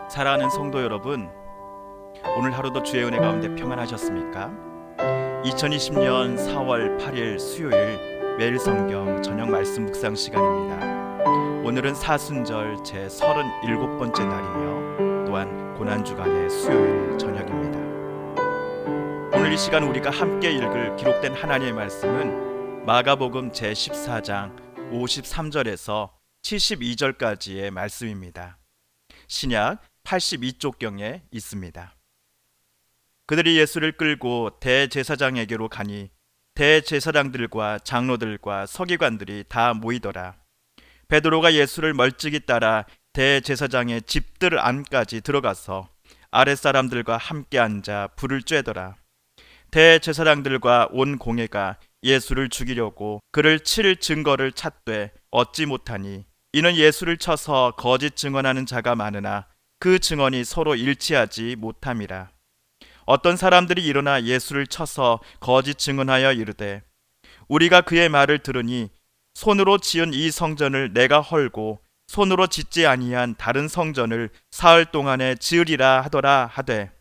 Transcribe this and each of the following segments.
사랑하는 성도 여러분, 오늘 하루도 주의 은혜 가운데 평안하셨습니까? 2020년 4월 8일 수요일 매일 성경 저녁 말씀 묵상 시간입니다. 오늘은 사순절 제 37번째 날이며 또한 고난주간의 수요일 저녁입니다. 오늘 이 시간 우리가 함께 읽을 기록된 하나님의 말씀은 마가복음 제 14장 53절에서 72절까지의 말씀입니다. 신약 82쪽경에 있습니다. 그들이 예수를 끌고 대제사장에게로 가니 대제사장들과 장로들과 서기관들이 다 모이더라. 베드로가 예수를 멀찍이 따라 대제사장의 집들 안까지 들어가서 아랫사람들과 함께 앉아 불을 쬐더라. 대제사장들과 온 공회가 예수를 죽이려고 그를 칠 증거를 찾되 얻지 못하니 이는 예수를 쳐서 거짓 증언하는 자가 많으나 그 증언이 서로 일치하지 못함이라. 어떤 사람들이 일어나 예수를 쳐서 거짓 증언하여 이르되 우리가 그의 말을 들으니 손으로 지은 이 성전을 내가 헐고 손으로 짓지 아니한 다른 성전을 사흘 동안에 지으리라 하더라 하되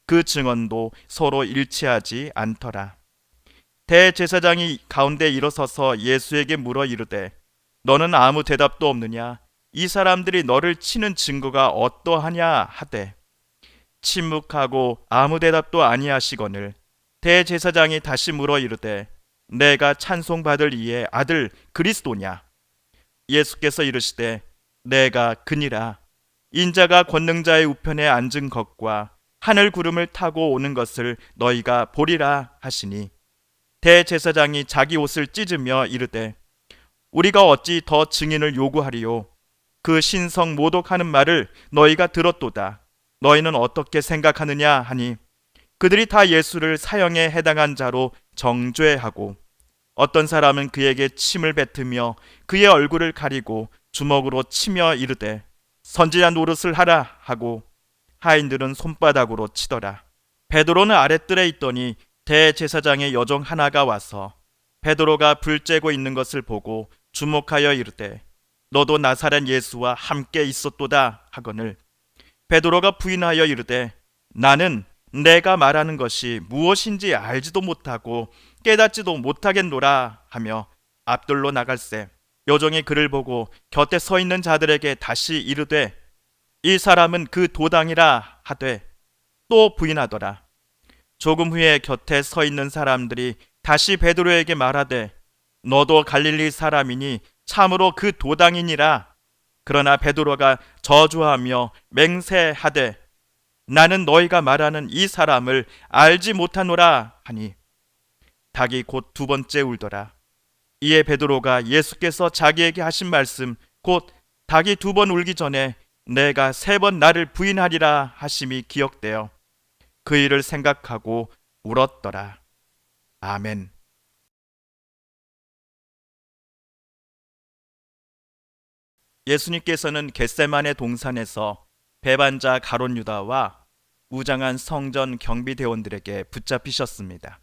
그 증언도 서로 일치하지 않더라. 대제사장이 가운데 일어서서 예수에게 물어 이르되 너는 아무 대답도 없느냐? 이 사람들이 너를 치는 증거가 어떠하냐 하되 침묵하고 아무 대답도 아니하시거늘 대제사장이 다시 물어 이르되 내가 찬송받을 이의 아들 그리스도냐? 예수께서 이르시되 내가 그니라. 인자가 권능자의 우편에 앉은 것과 하늘 구름을 타고 오는 것을 너희가 보리라 하시니 대제사장이 자기 옷을 찢으며 이르되 우리가 어찌 더 증인을 요구하리요? 그 신성 모독하는 말을 너희가 들었도다. 너희는 어떻게 생각하느냐 하니 그들이 다 예수를 사형에 해당한 자로 정죄하고 어떤 사람은 그에게 침을 뱉으며 그의 얼굴을 가리고 주먹으로 치며 이르되 선지자 노릇을 하라 하고 하인들은 손바닥으로 치더라. 베드로는 아랫뜰에 있더니 대제사장의 여종 하나가 와서 베드로가 불 쬐고 있는 것을 보고 주목하여 이르되 너도 나사렛 예수와 함께 있었도다 하거늘 베드로가 부인하여 이르되 나는 내가 말하는 것이 무엇인지 알지도 못하고 깨닫지도 못하겠노라 하며 앞뜰로 나갈새 여종이 그를 보고 곁에 서 있는 자들에게 다시 이르되 이 사람은 그 도당이라 하되 또 부인하더라. 조금 후에 곁에 서 있는 사람들이 다시 베드로에게 말하되 너도 갈릴리 사람이니 참으로 그 도당이니라. 그러나 베드로가 저주하며 맹세하되 나는 너희가 말하는 이 사람을 알지 못하노라 하니 닭이 곧 두 번째 울더라. 이에 베드로가 예수께서 자기에게 하신 말씀 곧 닭이 두 번 울기 전에 내가 세 번 나를 부인하리라 하심이 기억되어 그 일을 생각하고 울었더라. 아멘. 예수님께서는 겟세마네 동산에서 배반자 가롯 유다와 무장한 성전 경비대원들에게 붙잡히셨습니다.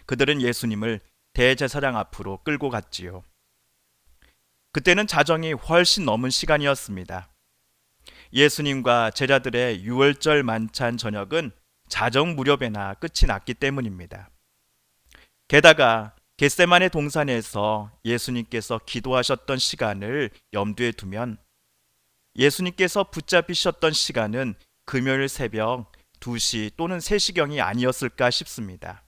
그들은 예수님을 대제사장 앞으로 끌고 갔지요. 그때는 자정이 훨씬 넘은 시간이었습니다. 예수님과 제자들의 유월절 만찬 저녁은 자정 무렵에나 끝이 났기 때문입니다. 게다가 겟세마네 동산에서 예수님께서 기도하셨던 시간을 염두에 두면 예수님께서 붙잡히셨던 시간은 금요일 새벽 2시 또는 3시경이 아니었을까 싶습니다.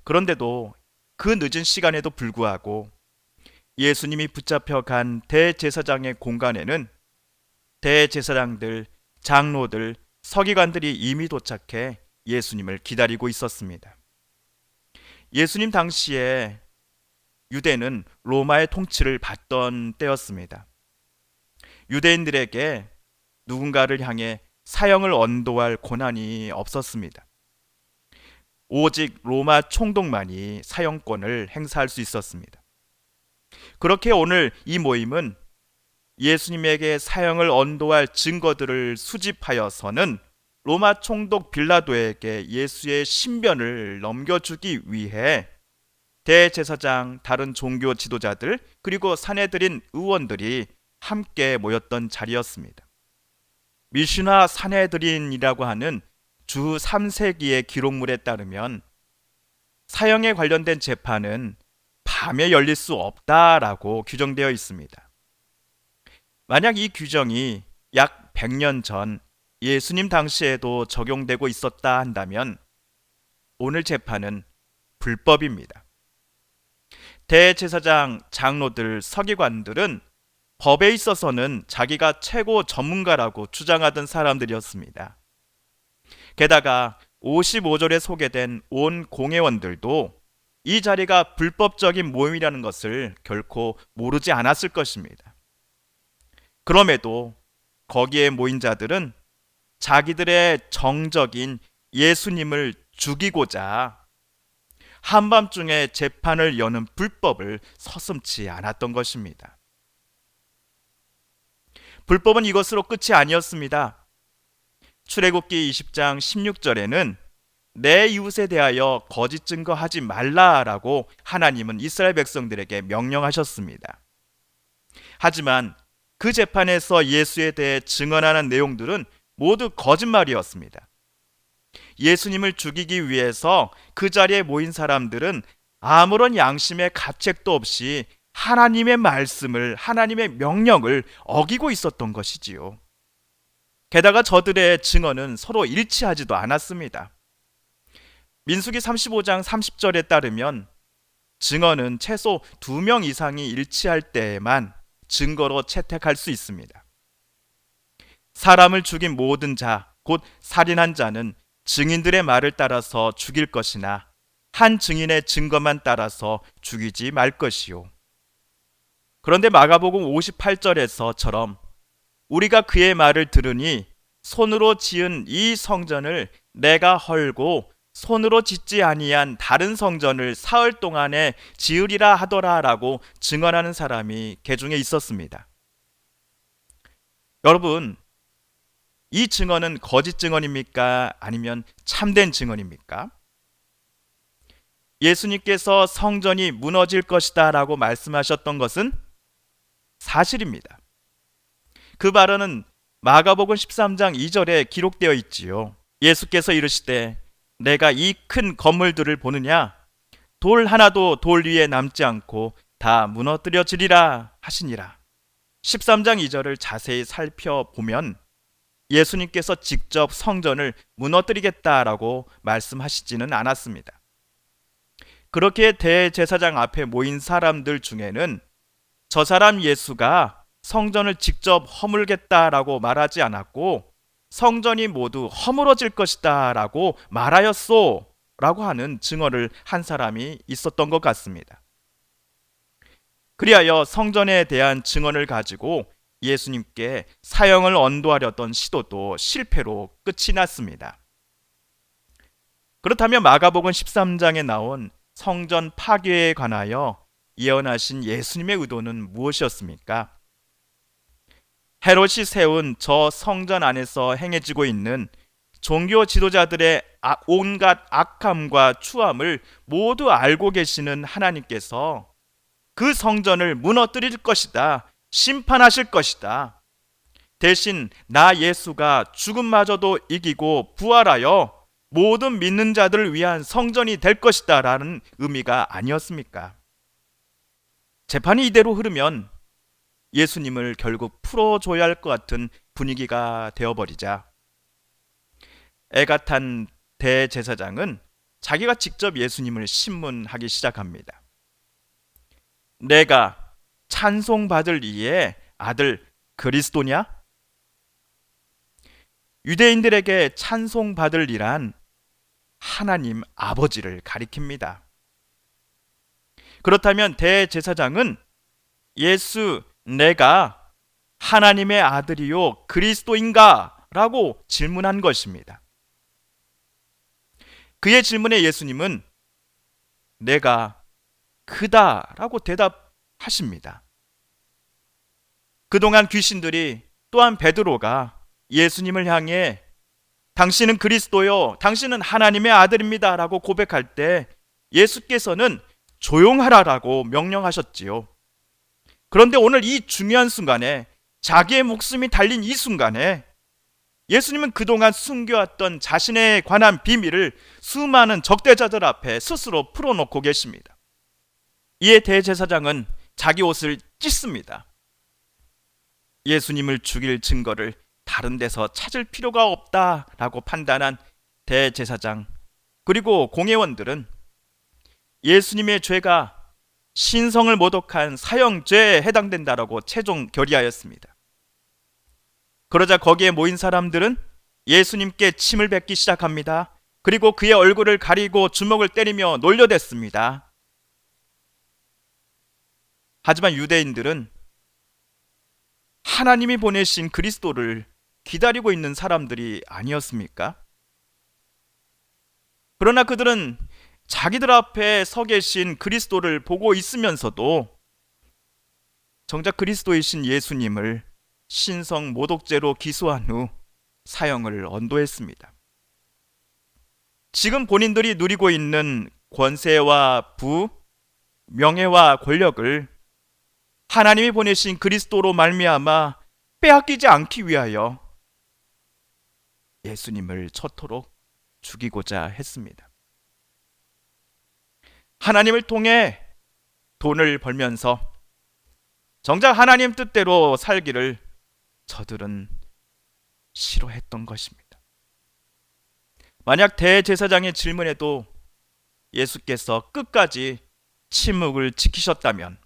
그런데도 그 늦은 시간에도 불구하고 예수님이 붙잡혀간 대제사장의 공간에는 대제사장들, 장로들, 서기관들이 이미 도착해 예수님을 기다리고 있었습니다. 예수님 당시에 유대는 로마의 통치를 받던 때였습니다. 유대인들에게 누군가를 향해 사형을 언도할 권한이 없었습니다. 오직 로마 총독만이 사형권을 행사할 수 있었습니다. 그렇게 오늘 이 모임은 예수님에게 사형을 언도할 증거들을 수집하여서는 로마 총독 빌라도에게 예수의 신변을 넘겨주기 위해 대제사장, 다른 종교 지도자들, 그리고 산헤드린 의원들이 함께 모였던 자리였습니다. 미슈나 사네드린이라고 하는 주 3세기의 기록물에 따르면 사형에 관련된 재판은 밤에 열릴 수 없다라고 규정되어 있습니다. 만약 이 규정이 약 100년 전 예수님 당시에도 적용되고 있었다 한다면 오늘 재판은 불법입니다. 대제사장, 장로들, 서기관들은 법에 있어서는 자기가 최고 전문가라고 주장하던 사람들이었습니다. 게다가 55절에 소개된 온 공회원들도 이 자리가 불법적인 모임이라는 것을 결코 모르지 않았을 것입니다. 그럼에도 거기에 모인 자들은 자기들의 정적인 예수님을 죽이고자 한밤중에 재판을 여는 불법을 서슴지 않았던 것입니다. 불법은 이것으로 끝이 아니었습니다. 출애굽기 20장 16절에는 내 이웃에 대하여 거짓 증거하지 말라라고 하나님은 이스라엘 백성들에게 명령하셨습니다. 하지만 그 재판에서 예수에 대해 증언하는 내용들은 모두 거짓말이었습니다. 예수님을 죽이기 위해서 그 자리에 모인 사람들은 아무런 양심의 가책도 없이 하나님의 말씀을, 하나님의 명령을 어기고 있었던 것이지요. 게다가 저들의 증언은 서로 일치하지도 않았습니다. 민수기 35장 30절에 따르면 증언은 최소 2명 이상이 일치할 때에만 증거로 채택할 수 있습니다. 사람을 죽인 모든 자, 곧 살인한 자는 증인들의 말을 따라서 죽일 것이나 한 증인의 증거만 따라서 죽이지 말 것이요. 그런데 마가복음 58절에서처럼 우리가 그의 말을 들으니 손으로 지은 이 성전을 내가 헐고 손으로 짓지 아니한 다른 성전을 사흘 동안에 지으리라 하더라라고 증언하는 사람이 개중에 있었습니다. 여러분, 이 증언은 거짓 증언입니까? 아니면 참된 증언입니까? 예수님께서 성전이 무너질 것이다 라고 말씀하셨던 것은 사실입니다. 그 발언은 마가복음 13장 2절에 기록되어 있지요. 예수께서 이르시되 내가 이 큰 건물들을 보느냐? 돌 하나도 돌 위에 남지 않고 다 무너뜨려지리라 하시니라. 13장 2절을 자세히 살펴보면 예수님께서 직접 성전을 무너뜨리겠다라고 말씀하시지는 않았습니다. 그렇게 대제사장 앞에 모인 사람들 중에는 저 사람 예수가 성전을 직접 허물겠다라고 말하지 않았고 성전이 모두 허물어질 것이다 라고 말하였소 라고 하는 증언을 한 사람이 있었던 것 같습니다. 그리하여 성전에 대한 증언을 가지고 예수님께 사형을 언도하려던 시도도 실패로 끝이 났습니다. 그렇다면 마가복음 13장에 나온 성전 파괴에 관하여 예언하신 예수님의 의도는 무엇이었습니까? 헤롯이 세운 저 성전 안에서 행해지고 있는 종교 지도자들의 온갖 악함과 추함을 모두 알고 계시는 하나님께서 그 성전을 무너뜨릴 것이다, 심판하실 것이다. 대신 나 예수가 죽음마저도 이기고 부활하여 모든 믿는 자들을 위한 성전이 될 것이다 라는 의미가 아니었습니까? 재판이 이대로 흐르면 예수님을 결국 풀어줘야 할 것 같은 분위기가 되어버리자 애가 탄 대제사장은 자기가 직접 예수님을 신문하기 시작합니다. 내가 찬송받을 이의 아들 그리스도냐? 유대인들에게 찬송받을 이란 하나님 아버지를 가리킵니다. 그렇다면 대제사장은 예수 내가 하나님의 아들이요 그리스도인가? 라고 질문한 것입니다. 그의 질문에 예수님은 내가 그다 라고 대답하십니다. 그동안 귀신들이 또한 베드로가 예수님을 향해 당신은 그리스도요, 당신은 하나님의 아들입니다 라고 고백할 때 예수께서는 조용하라라고 명령하셨지요. 그런데 오늘 이 중요한 순간에 자기의 목숨이 달린 이 순간에 예수님은 그동안 숨겨왔던 자신에 관한 비밀을 수많은 적대자들 앞에 스스로 풀어놓고 계십니다. 이에 대제사장은 자기 옷을 찢습니다. 예수님을 죽일 증거를 다른 데서 찾을 필요가 없다라고 판단한 대제사장 그리고 공회원들은 예수님의 죄가 신성을 모독한 사형죄에 해당된다라고 최종 결의하였습니다. 그러자 거기에 모인 사람들은 예수님께 침을 뱉기 시작합니다. 그리고 그의 얼굴을 가리고 주먹을 때리며 놀려댔습니다. 하지만 유대인들은 하나님이 보내신 그리스도를 기다리고 있는 사람들이 아니었습니까? 그러나 그들은 자기들 앞에 서 계신 그리스도를 보고 있으면서도 정작 그리스도이신 예수님을 신성 모독죄로 기소한 후 사형을 언도했습니다. 지금 본인들이 누리고 있는 권세와 부, 명예와 권력을 하나님이 보내신 그리스도로 말미암아 빼앗기지 않기 위하여 예수님을 초토록 죽이고자 했습니다. 하나님을 통해 돈을 벌면서 정작 하나님 뜻대로 살기를 저들은 싫어했던 것입니다. 만약 대제사장의 질문에도 예수께서 끝까지 침묵을 지키셨다면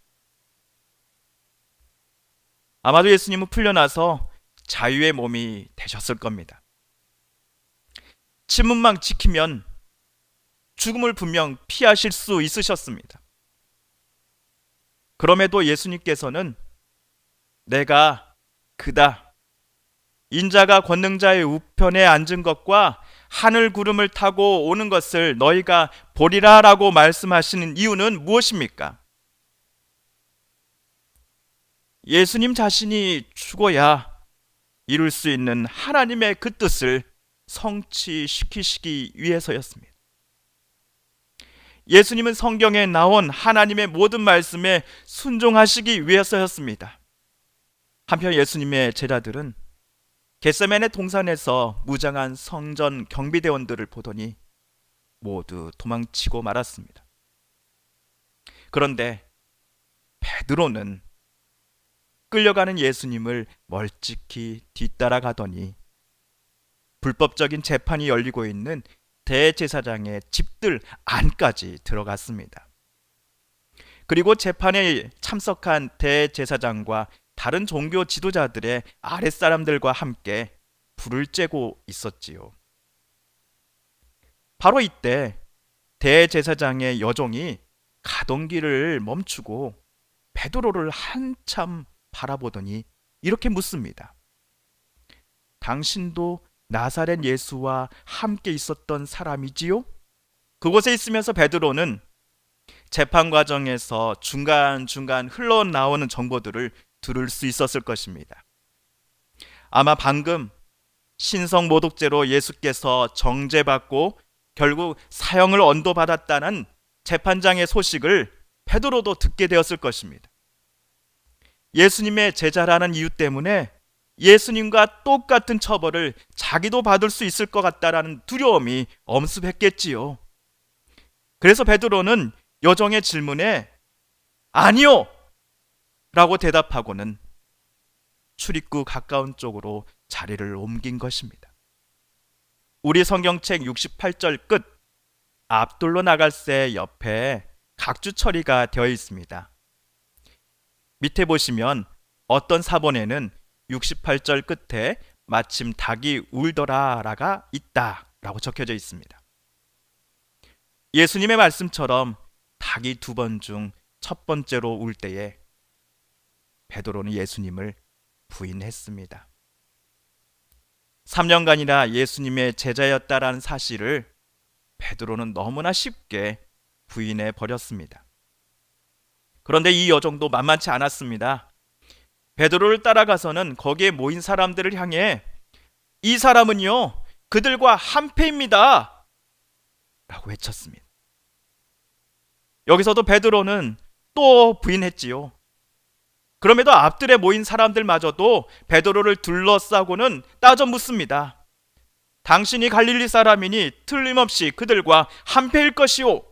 아마도 예수님은 풀려나서 자유의 몸이 되셨을 겁니다. 침묵만 지키면 죽음을 분명 피하실 수 있으셨습니다. 그럼에도 예수님께서는 내가 그다, 인자가 권능자의 우편에 앉은 것과 하늘 구름을 타고 오는 것을 너희가 보리라 라고 말씀하시는 이유는 무엇입니까? 예수님 자신이 죽어야 이룰 수 있는 하나님의 그 뜻을 성취시키시기 위해서였습니다. 예수님은 성경에 나온 하나님의 모든 말씀에 순종하시기 위해서였습니다. 한편 예수님의 제자들은 겟세마네 동산에서 무장한 성전 경비대원들을 보더니 모두 도망치고 말았습니다. 그런데 베드로는 끌려가는 예수님을 멀찍이 뒤따라가더니 불법적인 재판이 열리고 있는 대제사장의 집들 안까지 들어갔습니다. 그리고 재판에 참석한 대제사장과 다른 종교 지도자들의 아랫사람들과 함께 불을 쬐고 있었지요. 바로 이때 대제사장의 여종이 가던 길을 멈추고 베드로를 한참 바라보더니 이렇게 묻습니다. 당신도 나사렛 예수와 함께 있었던 사람이지요? 그곳에 있으면서 베드로는 재판 과정에서 중간중간 흘러나오는 정보들을 들을 수 있었을 것입니다. 아마 방금 신성 모독죄로 예수께서 정죄받고 결국 사형을 언도받았다는 재판장의 소식을 베드로도 듣게 되었을 것입니다. 예수님의 제자라는 이유 때문에 예수님과 똑같은 처벌을 자기도 받을 수 있을 것 같다라는 두려움이 엄습했겠지요. 그래서 베드로는 여종의 질문에 아니요! 라고 대답하고는 출입구 가까운 쪽으로 자리를 옮긴 것입니다. 우리 성경책 68절 끝 앞돌로 나갈새 옆에 각주 처리가 되어 있습니다. 밑에 보시면 어떤 사본에는 68절 끝에 마침 닭이 울더라라가 있다 라고 적혀져 있습니다. 예수님의 말씀처럼 닭이 2번 중 첫 번째로 울 때에 베드로는 예수님을 부인했습니다. 3년간이나 예수님의 제자였다라는 사실을 베드로는 너무나 쉽게 부인해 버렸습니다. 그런데 이 여종도 만만치 않았습니다. 베드로를 따라가서는 거기에 모인 사람들을 향해 이 사람은요 그들과 한패입니다 라고 외쳤습니다. 여기서도 베드로는 또 부인했지요. 그럼에도 앞들에 모인 사람들마저도 베드로를 둘러싸고는 따져 묻습니다. 당신이 갈릴리 사람이니 틀림없이 그들과 한패일 것이오.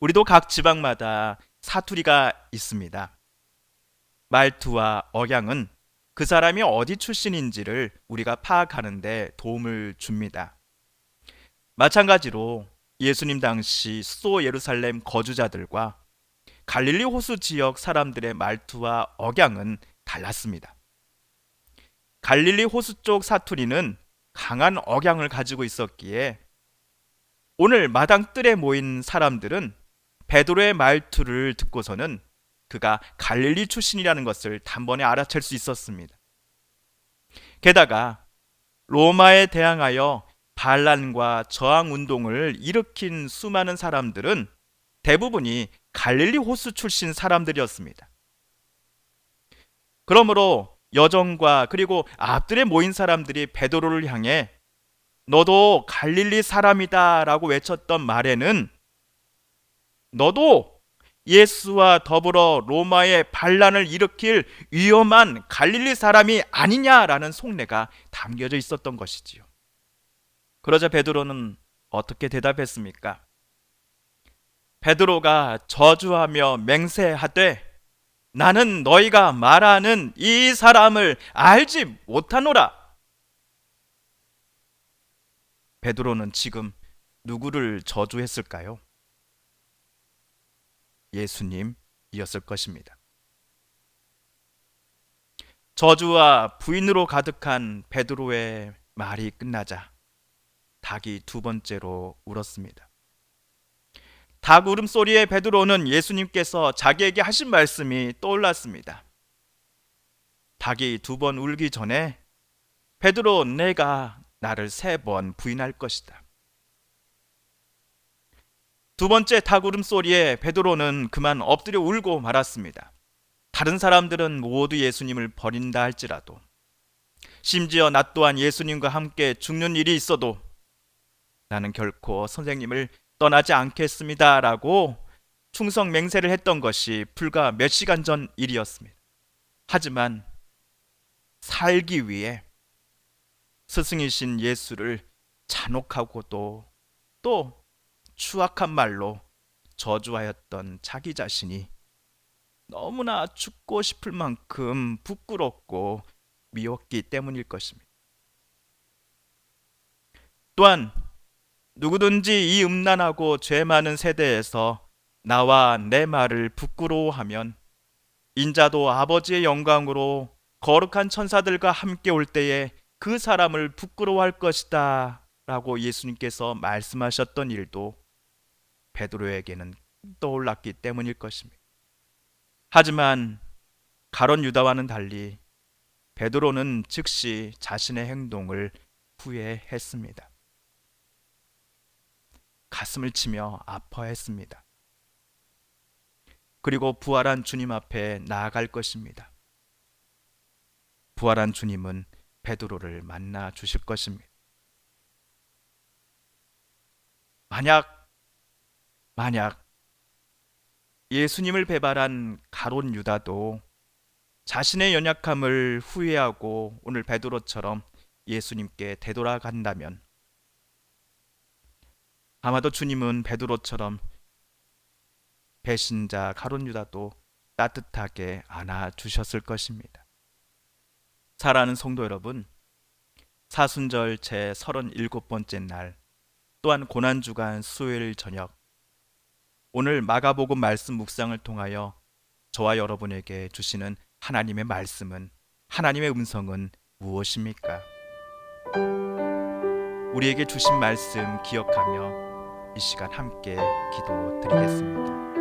우리도 각 지방마다 사투리가 있습니다. 말투와 억양은 그 사람이 어디 출신인지를 우리가 파악하는 데 도움을 줍니다. 마찬가지로 예수님 당시 수도 예루살렘 거주자들과 갈릴리 호수 지역 사람들의 말투와 억양은 달랐습니다. 갈릴리 호수 쪽 사투리는 강한 억양을 가지고 있었기에 오늘 마당 뜰에 모인 사람들은 베드로의 말투를 듣고서는 그가 갈릴리 출신이라는 것을 단번에 알아챌 수 있었습니다. 게다가 로마에 대항하여 반란과 저항 운동을 일으킨 수많은 사람들은 대부분이 갈릴리 호수 출신 사람들이었습니다. 그러므로 여정과 그리고 앞들에 모인 사람들이 베드로를 향해 너도 갈릴리 사람이다 라고 외쳤던 말에는 너도 예수와 더불어 로마의 반란을 일으킬 위험한 갈릴리 사람이 아니냐라는 속내가 담겨져 있었던 것이지요. 그러자 베드로는 어떻게 대답했습니까? 베드로가 저주하며 맹세하되 나는 너희가 말하는 이 사람을 알지 못하노라. 베드로는 지금 누구를 저주했을까요? 예수님이었을 것입니다. 저주와 부인으로 가득한 베드로의 말이 끝나자 닭이 두 번째로 울었습니다. 닭 울음소리에 베드로는 예수님께서 자기에게 하신 말씀이 떠올랐습니다. 닭이 두 번 울기 전에 베드로, 내가 나를 3번 부인할 것이다. 두 번째 닭 울음소리에 베드로는 그만 엎드려 울고 말았습니다. 다른 사람들은 모두 예수님을 버린다 할지라도, 심지어 나 또한 예수님과 함께 죽는 일이 있어도 나는 결코 선생님을 떠나지 않겠습니다 라고 충성 맹세를 했던 것이 불과 몇 시간 전 일이었습니다. 하지만 살기 위해 스승이신 예수를 잔혹하고도 또 추악한 말로 저주하였던 자기 자신이 너무나 죽고 싶을 만큼 부끄럽고 미웠기 때문일 것입니다. 또한 누구든지 이 음란하고 죄 많은 세대에서 나와 내 말을 부끄러워하면 인자도 아버지의 영광으로 거룩한 천사들과 함께 올 때에 그 사람을 부끄러워할 것이다 라고 예수님께서 말씀하셨던 일도 베드로에게는 떠올랐기 때문일 것입니다. 하지만 가룟 유다와는 달리 베드로는 즉시 자신의 행동을 후회했습니다. 가슴을 치며 아파했습니다. 그리고 부활한 주님 앞에 나아갈 것입니다. 부활한 주님은 베드로를 만나 주실 것입니다. 만약 예수님을 배반한 가룟 유다도 자신의 연약함을 후회하고 오늘 베드로처럼 예수님께 되돌아간다면 아마도 주님은 베드로처럼 배신자 가룟 유다도 따뜻하게 안아주셨을 것입니다. 사랑하는 성도 여러분, 사순절 제 37번째 날, 또한 고난주간 수요일 저녁, 오늘 마가복음 말씀 묵상을 통하여 저와 여러분에게 주시는 하나님의 말씀은, 하나님의 음성은 무엇입니까? 우리에게 주신 말씀 기억하며 이 시간 함께 기도드리겠습니다.